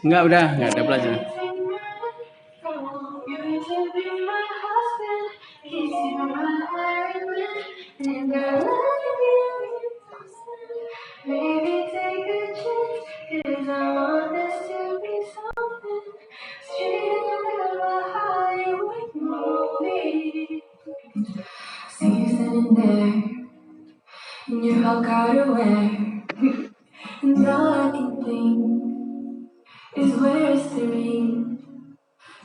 Enggak, udah, enggak ada pelajaran. See you standing there in your hot outerwear, and all I can think is where's the ring?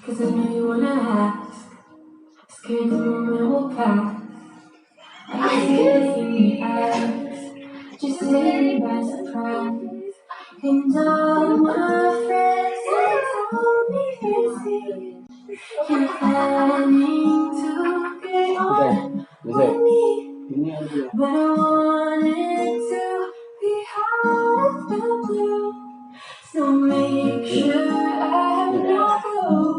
'Cause I know you wanna ask, scared the moment will pass. I see the thing you ask, just take by surprise. And all my friends, they told me this is you're planning to get on with me. But I wanted to be out of the blue, so make sure I have no clue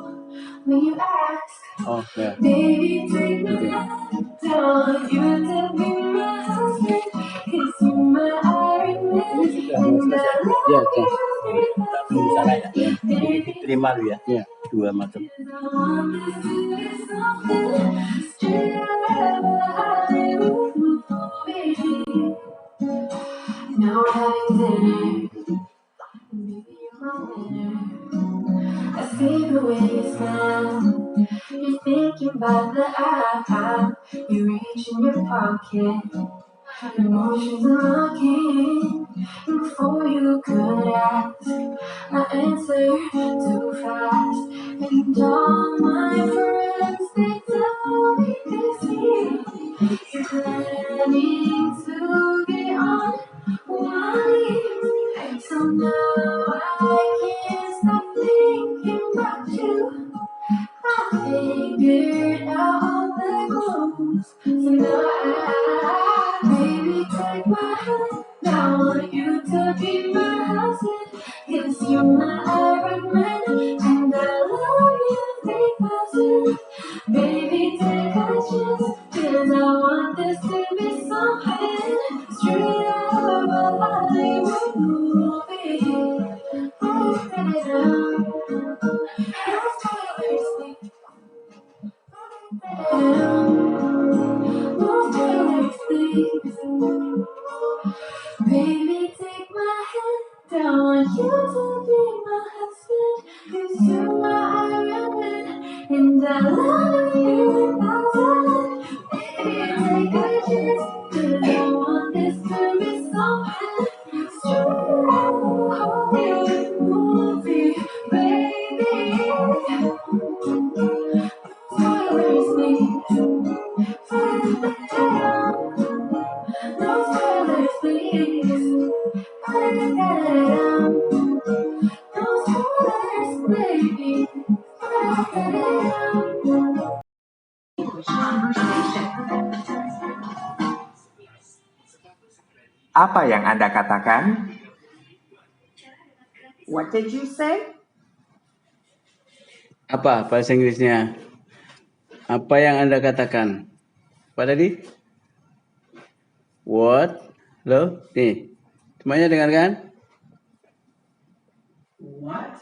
when you ask. Oh, ya. Baby, take my hand down, you to be my husband, 'cause you're my Iron Man, and I love Ya, you di sana ya. baby. Terima lu ya. Ya, dua macam. I want this to be something straight out of a Hollywood movie. Now we're having dinner, baby, you're my winner. I see the way you smile, you're thinking about the eye. You reach in your pocket, emotions unlocking. And before you could ask, I answer too fast. And all my friends, they tell me this year you're planning to get on one knee. So now I can't stop thinking about you. I figured out all the clues. So now baby, take my hand. I want you to be my husband. 'Cause you're my Iron Man, and I love you 3,000. Baby, take a chance, 'cause I want this to be something straight out of a Hollywood movie. Baby, take my hand, I want you to be my husband, 'cause you're my Iron Man, and I love you 1,000. Baby, take a chance, 'cause I want this to be something straight out of a Hollywood movie, baby. Spoilers, please. No spoilers, please. No spoilers, please. Apa yang Anda katakan? What did you say? Apa bahasa Inggrisnya? Apa yang Anda katakan? Apa tadi? What? Loh, nih. Semuanya dengarkan? What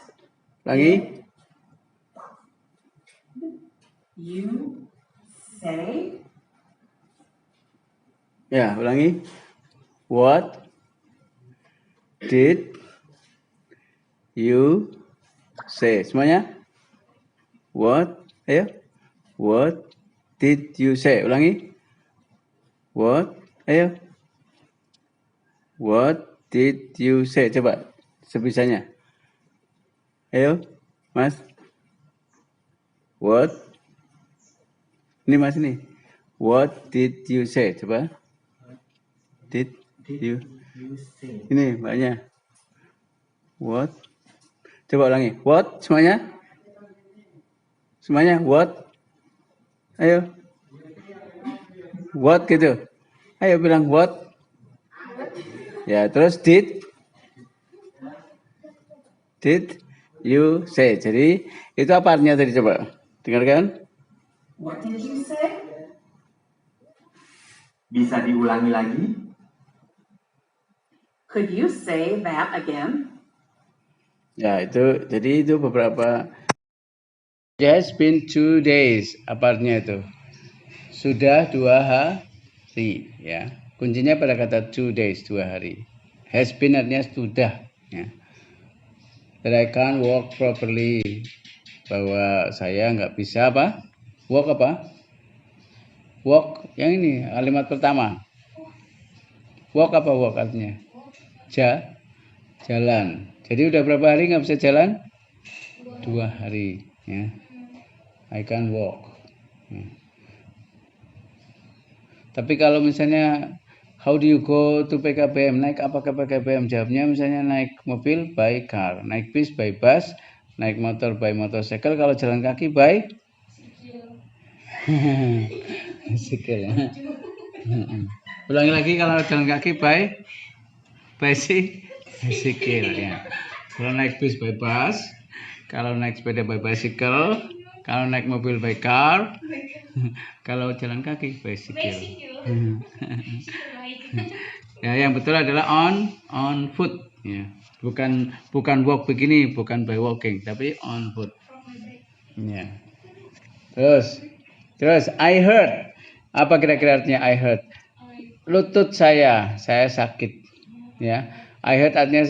Ulangi. you say? Ya, ulangi. What did you say? Semuanya? What? Ayo. What did you say? Ulangi. What? Ayo. What did you say? Coba sebisanya. Ayo, Mas. What? Ini Mas ini. What did you say? Coba. Did you say? Ini mbaknya. What? Coba ulangi. What? Semuanya? Semuanya? What? Ayo. What gitu. Ayo bilang what? Ya, terus did you say? Jadi itu apa artinya tadi coba? Dengarkan. What did you say? Bisa diulangi lagi? Could you say that again? Ya, itu jadi itu beberapa. It has been 2 days. Apa artinya itu? Sudah 2 hari, ya. Kuncinya pada kata 2 days, 2 hari. Has been artinya sudah, ya. That I can't walk properly. Bahwa saya nggak bisa apa? Walk apa? Walk yang ini kalimat pertama. Walk apa walk artinya? Jalan. Jadi udah berapa hari nggak bisa jalan? 2 hari, ya. I can't walk. Ya. Tapi kalau misalnya how do you go to PKBM? Naik apa ke PKBM? Jawabnya misalnya naik mobil by car, naik bis by bus, naik motor by motorcycle. Kalau jalan kaki by bicycle. Ya. Ulangi lagi kalau jalan kaki by bicycle ya. Kalau naik bis by bus, kalau naik sepeda by bicycle, kalau naik mobil by car, kalau jalan kaki bicycle. Ya, yang betul adalah on foot ya. Bukan walk begini, bukan by walking, tapi on foot. Ya. Terus I heard. Apa kira-kira artinya I heard? Lutut saya sakit ya. I heard artinya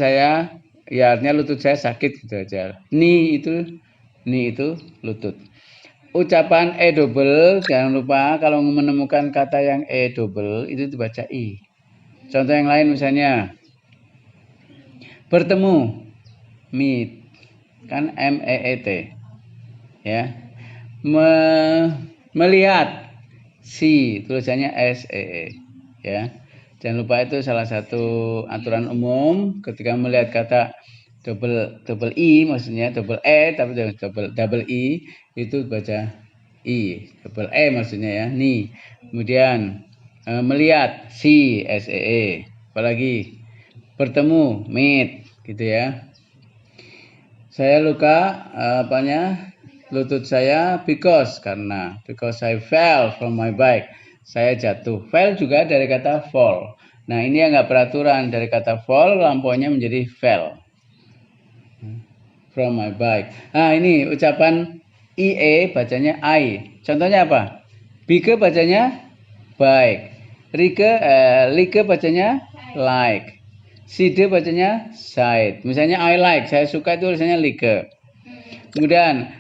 artinya lutut saya sakit gitu aja. Knee itu lutut. Ucapan e double jangan lupa kalau menemukan kata yang e double itu dibaca i. Contoh yang lain misalnya bertemu, meet, kan meet, ya. Melihat, see, tulisannya see, ya. Jangan lupa itu salah satu aturan umum ketika melihat kata double i, maksudnya double e, tapi double i itu baca i, double e maksudnya ya, ni. Kemudian melihat, see, see. Apalagi bertemu, meet, gitu ya. Saya luka lutut saya because I fell from my bike. Saya jatuh. Fell juga dari kata fall. Nah, ini yang nggak peraturan. Dari kata fall, lampaunya menjadi fell. From my bike. Nah, ini ucapan IE bacanya I. Contohnya apa? Bike bacanya bike. Like bacanya like. Side bacanya side. Misalnya I like, saya suka itu tulisannya like. Kemudian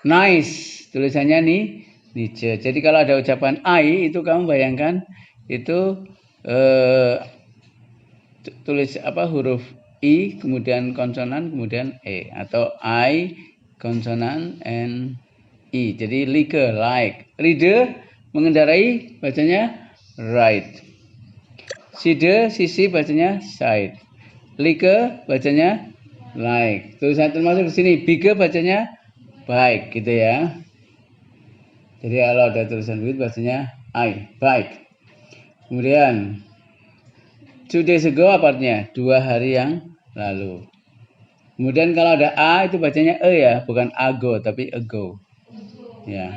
nice tulisannya nice. Jadi kalau ada ucapan I itu kamu bayangkan itu tulis huruf I kemudian konsonan kemudian E atau I konsonan and I. Jadi like. Reader mengendarai bacanya ride. Sisi bacanya side. Like bacanya like. Tulisan termasuk di sini. Bike bacanya bike gitu ya. Jadi kalau ada tulisan begitu bacanya bike. Kemudian 2 days ago apa artinya? 2 hari yang lalu. Kemudian kalau ada a itu bacanya e ya, bukan ago tapi ago. Ya.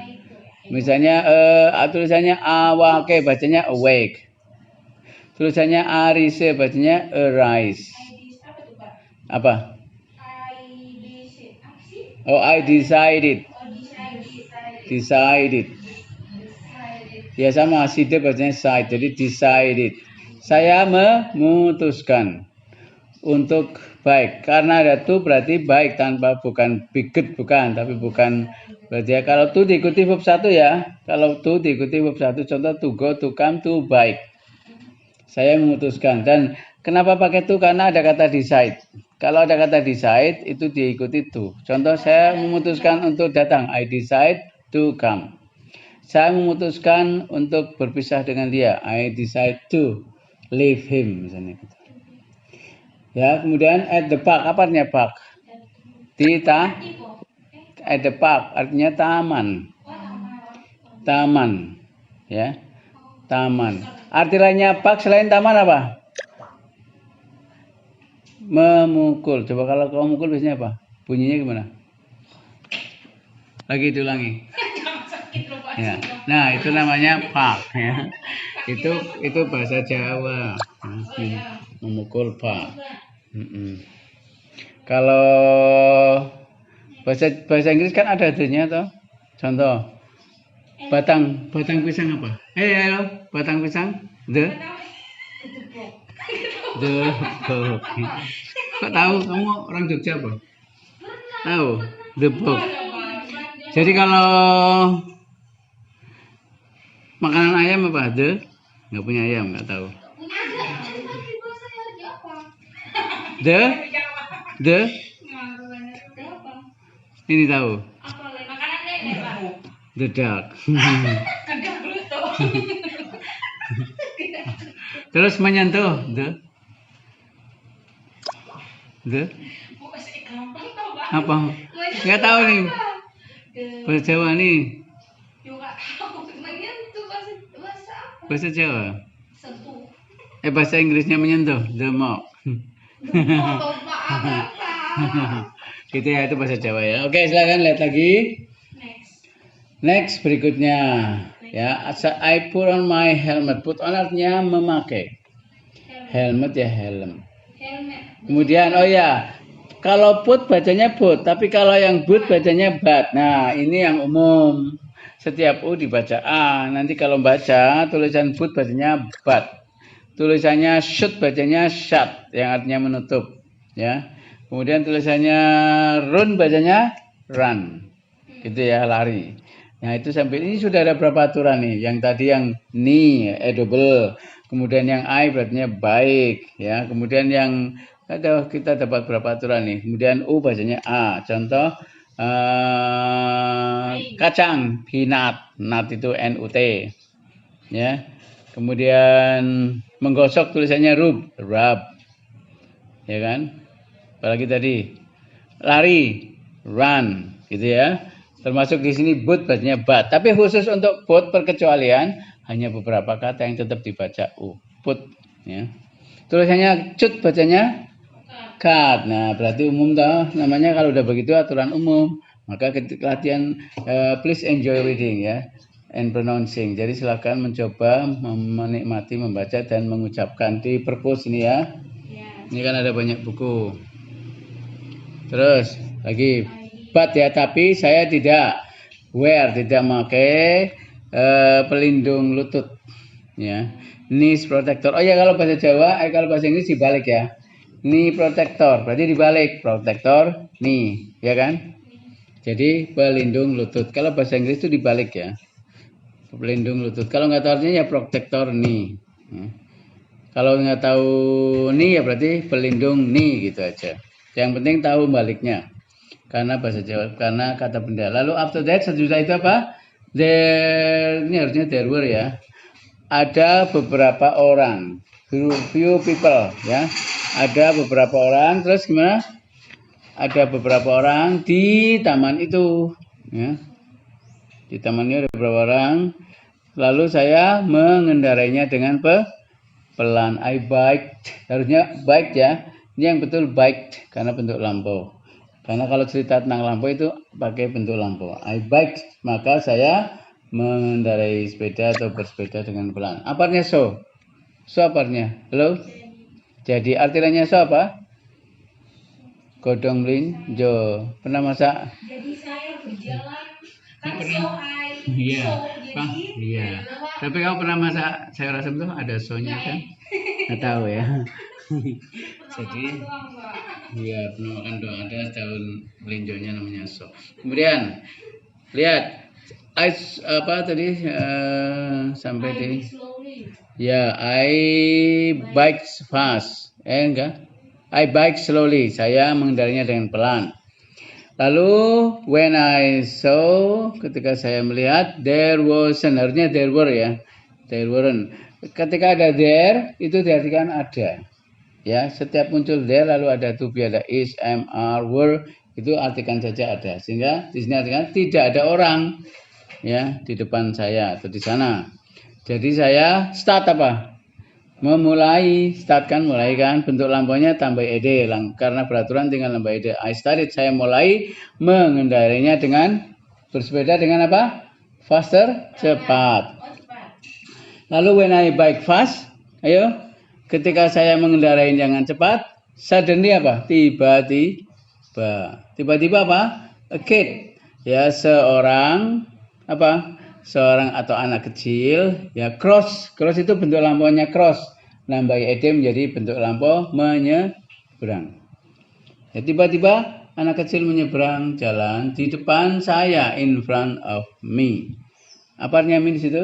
Misalnya tulisannya awake bacanya awake. Tulisannya arise bacanya arise. Apa? Oh, I decided. Ya sama, side bacanya side, jadi decided. Saya memutuskan untuk baik. Karena ada tu berarti baik tanpa bukan bigot bukan, tapi bukan berarti ya. Kalau tu diikuti verb 1 ya. Kalau tu diikuti verb 1 contoh to go, to come, to baik. Saya memutuskan. Dan kenapa pakai tu? Karena ada kata decide. Kalau ada kata decide itu diikuti to. Contoh saya memutuskan untuk datang. I decide to come. Saya memutuskan untuk berpisah dengan dia. I decide to leave him misalnya gitu. Ya, kemudian at the park, apa artinya park? At the park artinya taman. Taman. Ya. Taman. Arti lainnya park selain taman apa? Memukul. Coba kalau kamu mukul biasanya apa? Bunyinya gimana? Lagi diulangi. Ya. Nah, itu namanya park ya. Itu bahasa Jawa. Memukul park. Kalau bahasa Inggris kan ada the-nya toh. Contoh, batang pisang apa? Halo, batang pisang, the book. Kok tahu kamu orang Jogja apa? Tahu, the book. Jadi kalau makanan ayam apa? The? Nggak punya ayam, nggak tahu. The? Ini tahu. The duck. Terus menyentuh, the apa? Nggak tahu nih. Bahasa Jawa nih. Bahasa Jawa. Bahasa Inggrisnya menyentuh, the mock. Gitu ya, itu bahasa Jawa ya. Oke, silakan lihat lagi. Next berikutnya ya. I put on my helmet. Put on artinya memakai. Helmet ya helm. Kemudian oh ya, kalau put bacanya put, tapi kalau yang boot bacanya bat. Nah, ini yang umum. Setiap U dibaca A. Nanti kalau baca tulisan boot bacanya bat. Tulisannya shoot bacanya shut, yang artinya menutup. Ya. Kemudian tulisannya run bacanya run. Gitu ya, lari. Nah, itu sampai ini sudah ada berapa aturan nih? Yang tadi yang ni, double. Kemudian yang I berarti baik. Ya. Kemudian yang kita dapat berapa aturan nih? Kemudian U bacanya A. Contoh kacang, peanut, nut itu NUT. Ya. Kemudian menggosok tulisannya rub. Ya kan? Apalagi tadi lari, run, gitu ya. Termasuk di sini boot bacanya bat. Tapi khusus untuk boot perkecualian hanya beberapa kata yang tetap dibaca U. Boot, ya. Tulisannya cut bacanya cut. Nah, berarti umum toh. Namanya kalau udah begitu aturan umum. Maka ketika latihan please enjoy reading ya and pronouncing. Jadi silakan mencoba menikmati membaca dan mengucapkan di perpus ini ya. Ini kan ada banyak buku. Terus lagi but ya, tapi saya tidak tidak pakai pelindung lutut ya. Knee protector. Oh ya, kalau bahasa Jawa, kalau bahasa Inggris dibalik ya. Knee protector, berarti dibalik protector knee, ya kan? Jadi pelindung lutut. Kalau bahasa Inggris itu dibalik ya. Pelindung lutut. Kalau nggak tahu artinya ya protector knee. Ya. Kalau nggak tahu knee ya berarti pelindung knee gitu aja. Yang penting tahu baliknya. Karena bahasa Jawa, karena kata benda. Lalu after that setelah itu apa? Ini harusnya there were ya. Ada beberapa orang, few people ya. Ada beberapa orang, terus gimana? Ada beberapa orang di taman itu ya. Di taman ini ada beberapa orang. Lalu saya mengendarainya dengan pelan. I biked, harusnya bike ya. Ini yang betul biked karena bentuk lampau. Karena kalau cerita tentang lampau itu pakai bentuk lampau. I biked, maka saya mengendarai sepeda atau bersepeda dengan pelan. Apa artinya so? So apa artinya? Halo? Jadi artinya so apa? Godong melinjo. Pernah masak? Jadi saya berjalan kan Pernah. so I Iya. jadi Iya. Tapi kamu pernah masak sayur asam tuh ada sonya kan? Nggak tahu ya. Jadi iya, pernah makan doang, ada daun melinjonya namanya so. Kemudian lihat apa tadi sampai di ya I bike fast. Enggak. I bike slowly. Saya mengendarinya dengan pelan. Lalu when I saw, ketika saya melihat, there wasn't, harusnya there were ya. There weren't. Ketika ada there, itu diartikan ada. Ya, setiap muncul there lalu ada to be, ada is, am, are, were, itu artikan saja ada. Sehingga di sini artikan tidak ada orang ya di depan saya atau di sana. Jadi saya start apa? Memulai, start kan, mulai kan, bentuk lampaunya tambah ed, karena peraturan tinggal tambah ed. I started, saya mulai mengendarainya dengan bersepeda dengan apa? Faster, cepat. Lalu when I bike fast, ayo, ketika saya mengendarai dengan cepat, suddenly apa? Tiba-tiba, Tiba-tiba apa? A kid. Ya, seorang apa? Seorang atau anak kecil ya cross. Cross itu bentuk lampunya cross. Nambah ed menjadi bentuk lampu menyeberang. Ya, tiba-tiba anak kecil menyeberang jalan di depan saya, in front of me. Apa artinya mie di situ?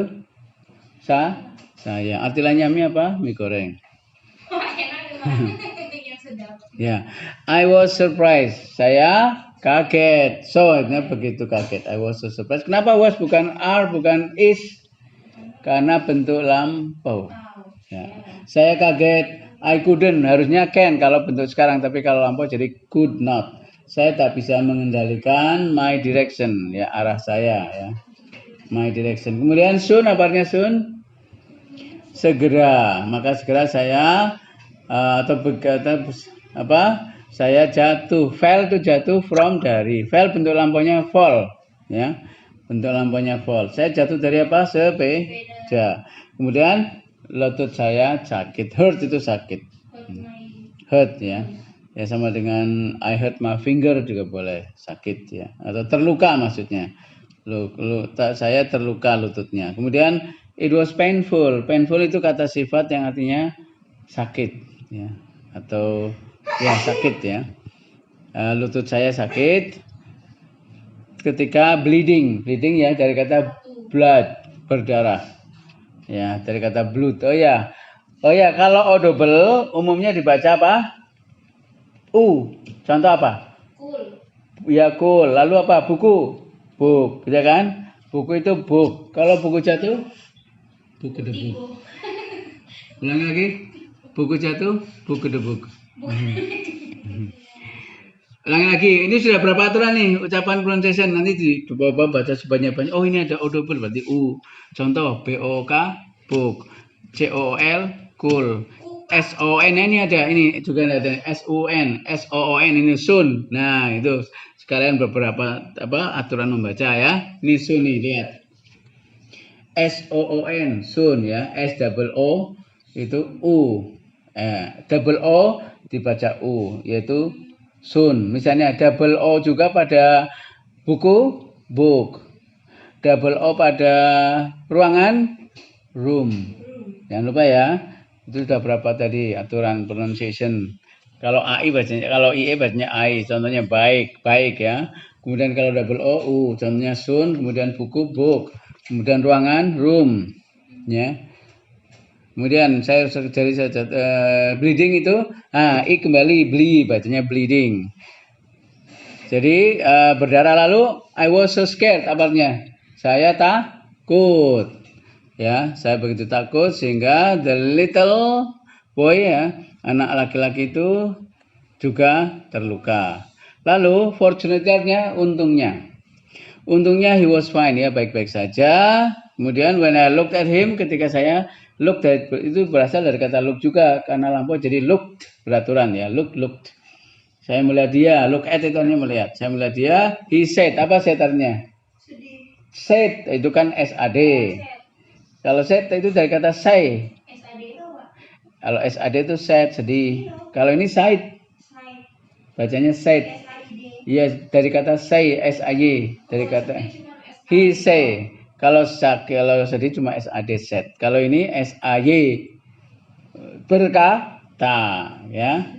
Saya. Arti lainnya mie apa? Mie goreng. Ya, I was surprised. Saya kaget. So, artinya begitu kaget. I was so surprised. Kenapa was bukan are, bukan is? Karena bentuk lampau. Ya. Saya kaget. I couldn't. Harusnya can kalau bentuk sekarang. Tapi kalau lampau jadi could not. Saya tak bisa mengendalikan my direction. Ya, arah saya. Ya. My direction. Kemudian soon. Apa artinya soon? Segera. Maka segera saya atau berkata apa? Saya jatuh. Fell itu jatuh from dari. Fell bentuk lampunya fall, ya. Bentuk lampunya fall. Saya jatuh dari apa? Sepeda. Kemudian lutut saya sakit. Hurt itu sakit. Hurt ya. Ya sama dengan I hurt my finger juga boleh, sakit ya. Atau terluka maksudnya. Saya terluka lututnya. Kemudian it was painful. Painful itu kata sifat yang artinya sakit ya. Atau ya sakit ya. Lutut saya sakit ketika bleeding. Bleeding ya dari kata blood, berdarah. Ya, dari kata blood. Oh ya, kalau audible umumnya dibaca apa? Contoh apa? Cool. Ya cool. Lalu apa? Buku. Book, ya kan? Buku itu book. Kalau buku jatuh? Buku the book. Ulangi lagi. Buku jatuh? Buku the book. Ulangi lagi. Ini sudah berapa aturan nih ucapan pronunciation? Nanti di bawah baca sebanyak-banyak. Oh ini ada audible berarti U. Contoh BOK book. COOL cool. SON ini ada. Ini juga ada SUN. SOON ini soon. Nah itu sekalian beberapa aturan membaca ya. Ini soon nih lihat. SOON soon ya. SOO itu U. Double O dibaca U yaitu soon. Misalnya double O juga pada buku book. Double O pada ruangan room. Jangan lupa ya. Itu sudah berapa tadi aturan pronunciation. Kalau AI bacanya, kalau IE bacanya AI, contohnya baik ya. Kemudian kalau double O U, contohnya soon, kemudian buku book, kemudian ruangan room, ya. Kemudian saya cari saja bleeding itu, I kembali beli, bacanya bleeding. Jadi berdarah lalu I was so scared, apa artinya? Saya takut. Ya, saya begitu takut sehingga the little boy ya, anak laki-laki itu juga terluka. Lalu fortunately-nya untungnya he was fine ya, baik-baik saja. Kemudian when I looked at him, ketika saya look itu berasal dari kata look juga karena lampau jadi looked beraturan ya, looked. Saya melihat dia, look at itu artinya melihat. Saya melihat dia, he said, apa said artinya? Said itu kan SAD. Kalau said itu dari kata say. SAD itu apa? Kalau SAD itu sad, sedih. Kalau ini said. Bacanya said. Iya, dari kata say, SAY. Dari kata he say. Kalau sedih cuma SAD said. Kalau ini SAY. Berkata, ya.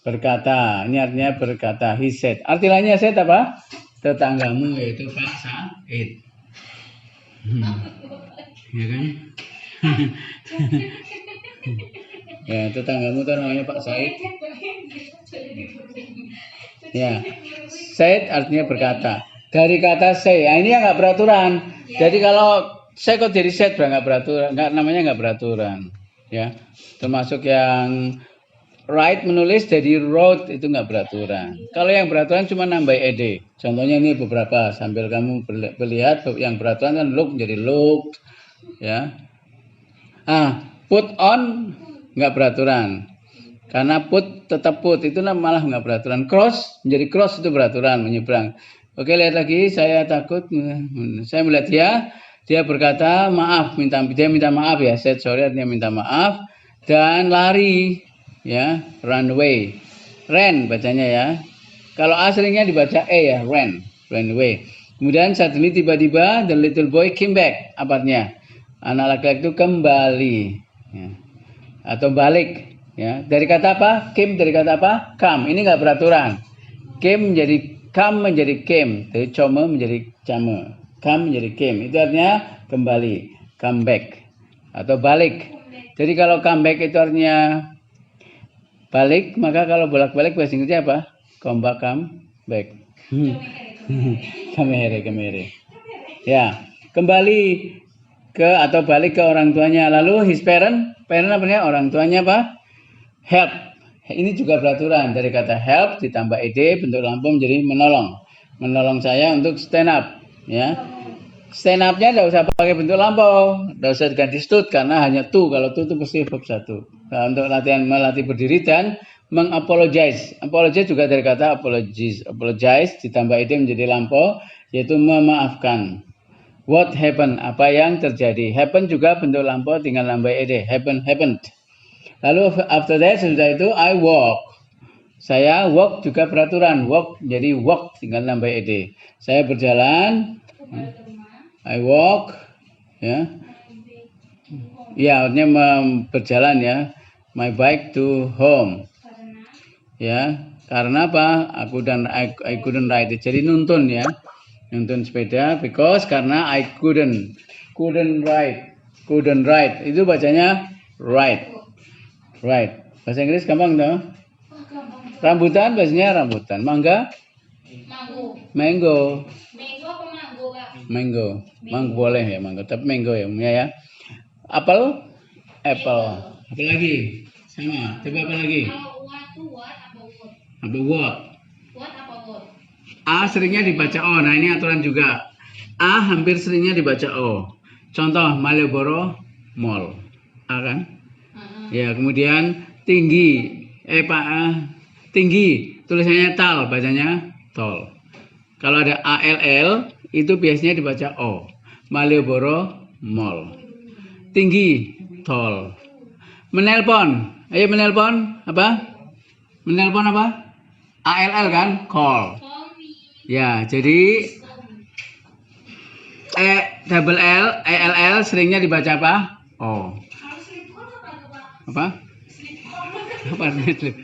Berkata. Ini artinya berkata. He said. Arti lainnya said apa? Tetanggamu yaitu Pak Said. Ya kan? Ya, tetanggamu itu namanya Pak Said. Ya, Said artinya berkata. Dari kata say, ini yang nggak beraturan. Jadi kalau saya kok jadi said nggak beraturan, namanya nggak beraturan. Ya, termasuk yang write menulis jadi wrote itu nggak beraturan. Kalau yang beraturan cuma nambah ed. Contohnya ini beberapa sambil kamu melihat yang beraturan kan look jadi looked. Ya, put on nggak beraturan karena put tetap put itu malah nggak beraturan. Cross menjadi cross itu beraturan, menyeberang. Oke, lihat lagi, saya takut, saya melihat dia berkata maaf, dia minta maaf ya, said sorry artinya minta maaf dan lari ya, run away, ran bacanya ya, Kalau A seringnya dibaca E ya, ran away. Kemudian suddenly tiba-tiba the little boy came back. Apa artinya? Anak laki-laki itu kembali, ya. Atau balik. Ya. Dari kata apa? Came dari kata apa? Come. Ini nggak beraturan. Came menjadi come menjadi came. Dari come menjadi came. Come menjadi came. Itu artinya kembali, come back atau balik. Jadi kalau come back itu artinya balik, maka kalau bolak-balik bahasa Inggrisnya apa? Come back. Kemere. Ya, kembali ke atau balik ke orang tuanya. Lalu his parent apa ya? Orang tuanya apa? Help. Ini juga beraturan dari kata help ditambah ed bentuk lampau menjadi menolong. Menolong saya untuk stand up, ya. Stand up-nya tidak usah pakai bentuk lampau, tidak usah diganti stood karena hanya to. Kalau to itu pasti verb 1. Nah, untuk latihan melatih berdiri dan mengapologize. Apologize juga dari kata apologize ditambah ed menjadi lampau, yaitu memaafkan. What happened? Apa yang terjadi? Happen juga bentuk lampau tinggal nambah ed. Happened. Lalu after that sesudah itu I walk. Saya walk juga peraturan. Walk jadi walk tinggal nambah ed. Saya berjalan. I walk. Ya. Ya, artinya berjalan ya. My bike to home. Ya, karena apa? I couldn't ride it. Jadi nuntun ya. Nuntun sepeda because karena I couldn't ride. Itu bacanya ride. Bahasa Inggris gampang toh? Rambutan bahasanya rambutan. Mangga? Mango. Mango boleh ya mangga, tapi mango ya ya. Apple. Apa lagi? Sama. Coba apa lagi? Apa what? A seringnya dibaca O. Nah ini aturan juga. A hampir seringnya dibaca O. Contoh Malioboro Mall. A kan? Ya, kemudian tinggi. Tinggi. Tulisannya tal, bacanya tol. Kalau ada ALL itu biasanya dibaca O. Malioboro Mall. Tinggi, tol. Menelpon. Ayo menelpon apa? Menelpon apa? ALL kan? Call. Ya, jadi double L, ALL seringnya dibaca apa? O. Apa? Apa artinya slip?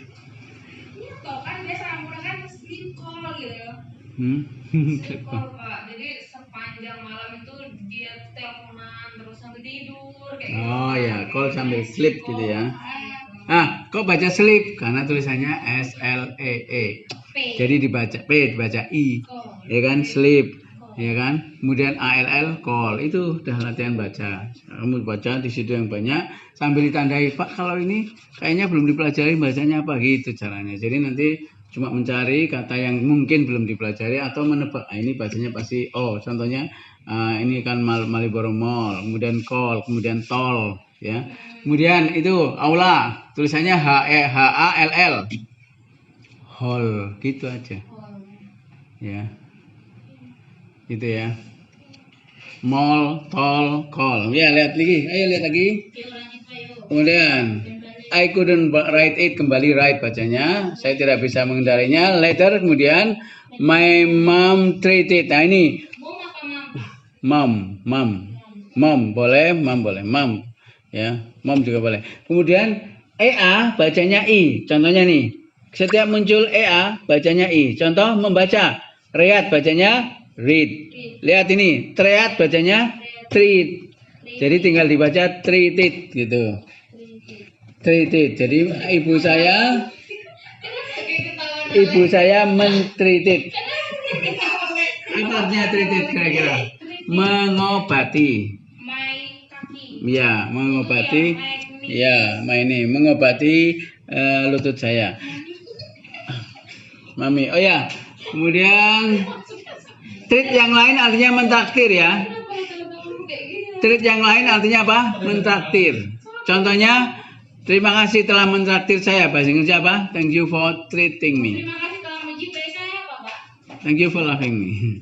Sleep call, Pak. Jadi sepanjang malam itu dia teleponan terus sampai tidur kayak gitu. Oh ya, call sambil sleep gitu ya. Kok baca sleep? Karena tulisannya SLEE. Jadi dibaca P, dibaca I. Ya kan, sleep. Ya kan? Kemudian ALL call. Itu udah latihan baca. Kamu baca di situ yang banyak sambil ditandai, Pak, kalau ini kayaknya belum dipelajari bacanya apa gitu caranya. Jadi nanti cuma mencari kata yang mungkin belum dipelajari atau menebak. Ini bacanya pasti contohnya ini kan Malioboro Mall, kemudian call, kemudian tol, ya. Kemudian itu aula, tulisannya HALL. Hall, gitu aja. Ya. Gitu ya. Mall, tol, call. Ya, lihat lagi. Ayo lihat lagi. Kemudian I couldn't ride it, kembali ride bacanya. Saya tidak bisa mengendarainya. Later kemudian my mom treated. Nah ini mom boleh, mom. Ya, mom juga boleh. Kemudian EA bacanya I. Contohnya nih. Setiap muncul EA bacanya I. Contoh membaca. Read bacanya read. Lihat ini, treat bacanya treat. Jadi tinggal dibaca treated gitu. Treated. Jadi ibu saya mentreated. Apa artinya treated kira-kira? Mengobati. Ya, mengobati. Ya, mengobati lutut saya. Mami. Oh ya. Kemudian treat yang lain artinya mentraktir ya. Treat yang lain artinya apa? Mentraktir. Contohnya, terima kasih telah mentraktir saya. Bahasa Inggrisnya apa? Thank you for treating me. Terima kasih telah mencintai saya, Bapak. Thank you for loving me.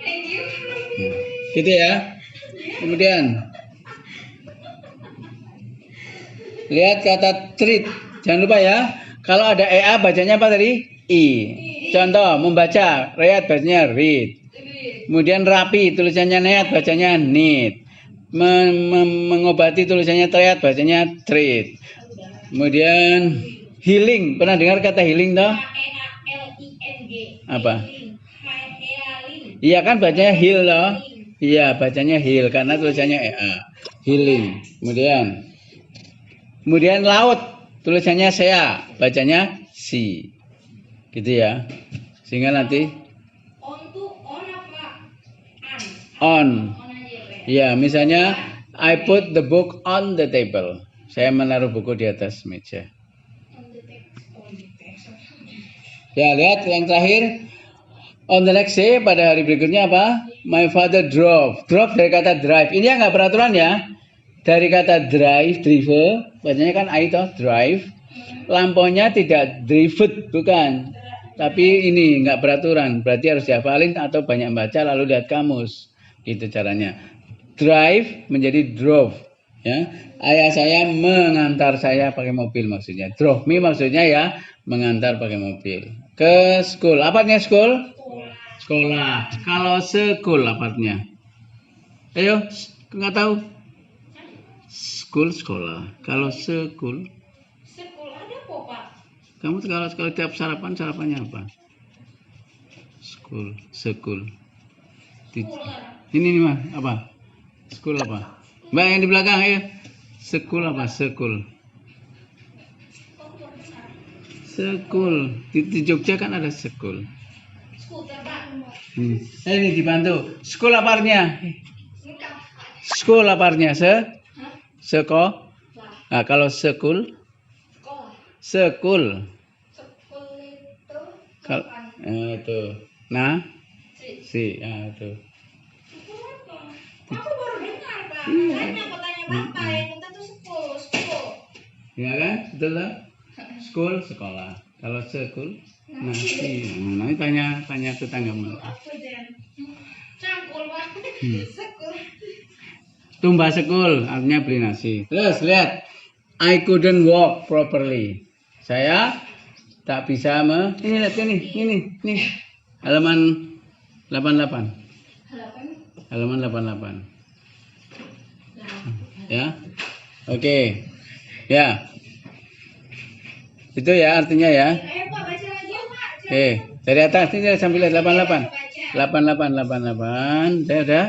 Thank you. Gitu ya. Kemudian lihat kata treat. Jangan lupa ya. Kalau ada EA bacanya apa tadi? I. Contoh, membaca, read bacanya read. Kemudian rapi, tulisannya neat, bacanya neat. Mengobati, tulisannya treat, bacanya treat. Kemudian healing, pernah dengar kata healing toh? Healing. Apa? Healing. Iya kan bacanya heal loh. Iya, bacanya heal karena tulisannya EA. Healing. Kemudian laut, tulisannya sea, bacanya sea. Gitu ya. Sehingga nanti On tuh on apa? An. on. On aja ya. Ya, misalnya I put the book on the table. Saya menaruh buku di atas meja. On the text. On the text. Ya, lihat yang terakhir. On the next day, pada hari berikutnya apa? My father drove. Drove dari kata drive. Ini yang nggak peraturan ya. Dari kata drive, driver. Bacanya kan I toh, drive. Lampunya tidak driven, bukan. Tapi ini nggak peraturan. Berarti harus dihafalin atau banyak baca lalu lihat kamus. Gitu caranya. Drive menjadi drove. Ya, ayah saya mengantar saya pakai mobil maksudnya. Drove me maksudnya ya mengantar pakai mobil. Ke school. Apa artinya school? Sekolah. Kalau school apa artinya? Ayo, nggak tahu. School sekolah. Kalau school, Sekolah ada apa, Pak? kamu kalau tiap sarapannya apa? School. Ini nih mah apa? School apa? Mbak yang di belakang ayo. School apa? School. Di Jogja kan ada school. Skuter, Pak. Ini dibantu. School apa artinya? School apa artinya? Sekolah. Nah, kalau school? Sekolah. School. Sekul itu Kalau kapan? itu. Nah, Si. itu. Sekul apa? Aku baru dengar, Pak. Iya. Makanya aku tanya Bapak, yang kita tuh sekul. Ya kan? Betul lah. School sekolah. Kalau school nasi. Nah, ini tanya tetanggamu. Apa dan? Cangkul, Pak. Sekul. Tumbas sekul artinya beli nasi. Terus lihat, I couldn't walk properly. Saya tak bisa ini lihat ini. Halaman 88. Halaman 88. Ya. Oke. Ya. Itu ya artinya ya. Ayo, Pak, baca lagi ya, Pak. Oke, dari atas ini sampai lihat 88. 88. Udah.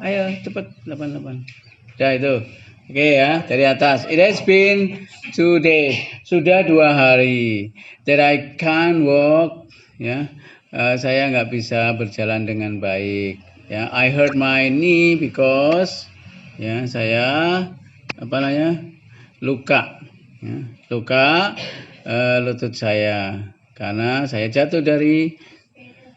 Ayo cepat 88. Udah itu. Oke ya, dari atas. It has been 2 days. Sudah 2 hari. That I can't walk. Ya, saya nggak bisa berjalan dengan baik. Ya, I hurt my knee because ya saya luka. Ya, luka lutut saya karena saya jatuh dari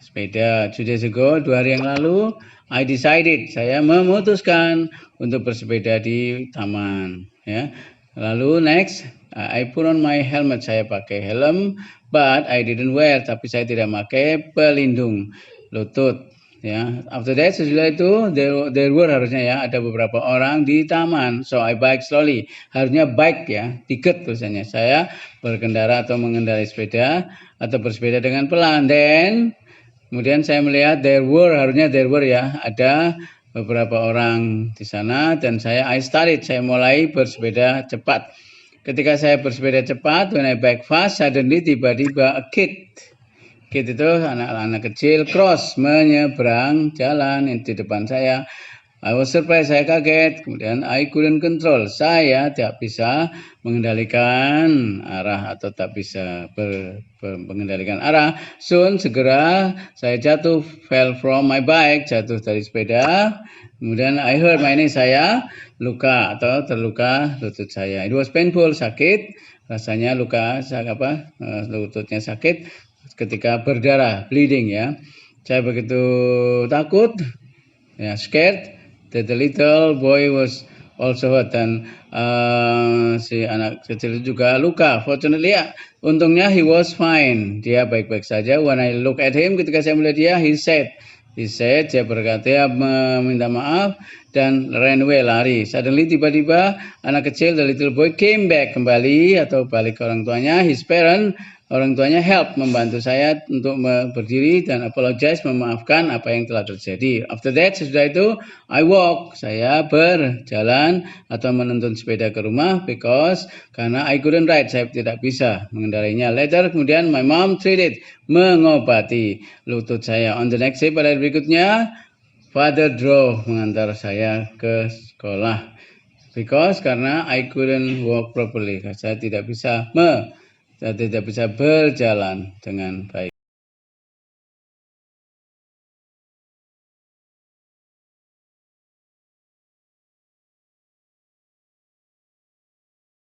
sepeda. 2 days ago, 2 hari yang lalu, I decided, saya memutuskan untuk bersepeda di taman. Ya. Lalu next, I put on my helmet, saya pakai helm, but I didn't wear, tapi saya tidak pakai pelindung lutut. Ya, after that sesudah itu there were harusnya ya ada beberapa orang di taman. So I bike slowly. Harusnya bike ya, tiket tulisannya. Saya berkendara atau mengendarai sepeda atau bersepeda dengan pelan. Then kemudian saya melihat harusnya there were ya, ada beberapa orang di sana dan saya mulai bersepeda cepat. Ketika saya bersepeda cepat, when I bike fast, suddenly tiba-tiba a kid itu anak-anak kecil menyeberang jalan di depan saya. I was surprised, saya kaget. Kemudian I couldn't control, saya tidak bisa mengendalikan arah atau tak bisa mengendalikan arah. Soon, segera saya jatuh, fell from my bike, jatuh dari sepeda. Kemudian I hurt my knee, saya luka atau terluka lutut saya. It was painful, sakit. Rasanya luka, lututnya sakit. Ketika berdarah, bleeding ya. Saya begitu takut, ya, scared that the little boy was also hurt, dan si anak kecil itu juga luka. Fortunately ya, untungnya he was fine, dia baik-baik saja. When I look at him, ketika saya melihat dia, he said, dia berkata, meminta maaf dan ran away, lari. Suddenly tiba-tiba anak kecil, the little boy came back, kembali atau balik ke orang tuanya. His parent orang tuanya help membantu saya untuk berdiri dan apologize, memaafkan apa yang telah terjadi. After that, sesudah itu I walk, saya berjalan atau menuntun sepeda ke rumah karena I couldn't ride, saya tidak bisa mengendarainya. Later, kemudian my mom treated, mengobati lutut saya. On the next day, pada hari berikutnya, father drove, mengantar saya ke sekolah. Karena I couldn't walk properly, saya tidak bisa berjalan dengan baik.